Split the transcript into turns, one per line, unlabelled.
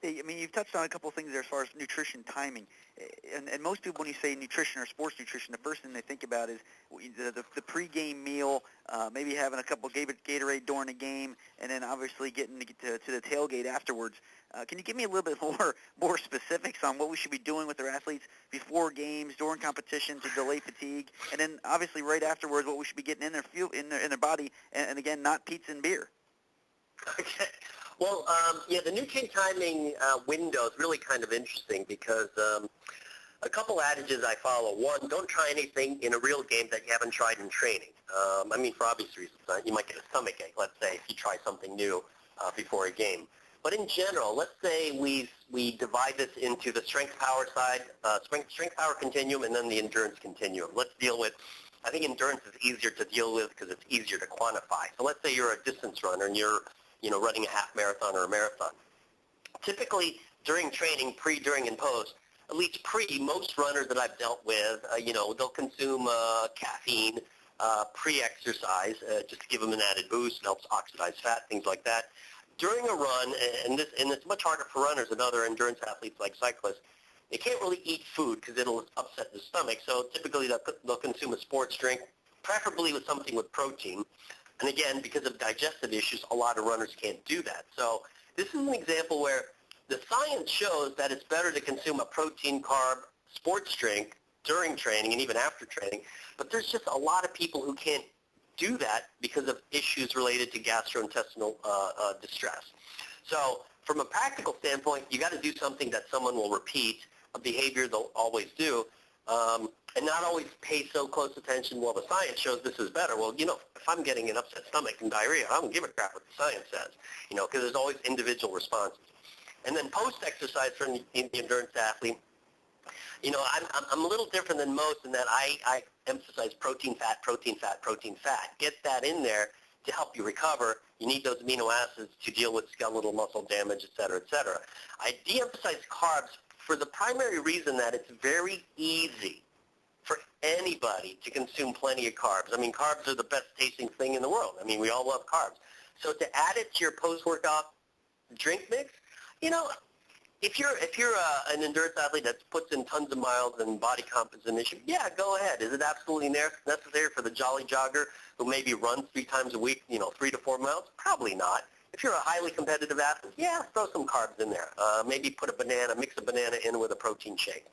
Hey, I mean, you've touched on a couple of things there as far as nutrition timing. And most people, when you say nutrition or sports nutrition, the first thing they think about is the pregame meal, maybe having a couple of Gatorade during the game, and then obviously getting to the tailgate afterwards. Can you give me a little bit more specifics on what we should be doing with our athletes before games, during competition to delay fatigue, and then obviously right afterwards what we should be getting in their body, and again, not pizza and beer?
Okay. Well, the nutrient timing window is really kind of interesting because a couple adages I follow. One, don't try anything in a real game that you haven't tried in training. For obvious reasons. You might get a stomach ache, let's say, if you try something new before a game. But in general, let's say we divide this into the strength-power side, strength-power continuum, and then the endurance continuum. Let's deal with, I think endurance is easier to deal with because it's easier to quantify. So let's say you're a distance runner and you're running a half marathon or a marathon. Typically, during training, pre, during, and post, at least pre, most runners that I've dealt with, they'll consume caffeine pre-exercise just to give them an added boost. It helps oxidize fat, things like that. During a run, and it's much harder for runners than other endurance athletes like cyclists, they can't really eat food because it'll upset the stomach. So typically they'll consume a sports drink, preferably with something with protein. And again, because of digestive issues, a lot of runners can't do that. So this is an example where the science shows that it's better to consume a protein, carb, sports drink during training and even after training. But there's just a lot of people who can't do that because of issues related to gastrointestinal distress. So from a practical standpoint, you got to do something that someone will repeat, a behavior they'll always do, and not always pay so close attention, well, the science shows this is better. Well, if I'm getting an upset stomach and diarrhea, I don't give a crap what the science says, because there's always individual responses. And then post-exercise for the endurance athlete, I'm a little different than most in that I emphasize protein, fat, protein, fat, protein, fat. Get that in there to help you recover. You need those amino acids to deal with skeletal muscle damage, et cetera, et cetera. I de-emphasize carbs for the primary reason that it's very easy for anybody to consume plenty of carbs. Carbs are the best tasting thing in the world. We all love carbs. So to add it to your post-workout drink mix, if you're an endurance athlete that puts in tons of miles and body comp is an issue, yeah, go ahead. Is it absolutely necessary for the jolly jogger who maybe runs 3 times a week, 3 to 4 miles? Probably not. If you're a highly competitive athlete, yeah, throw some carbs in there. Maybe put mix a banana in with a protein shake.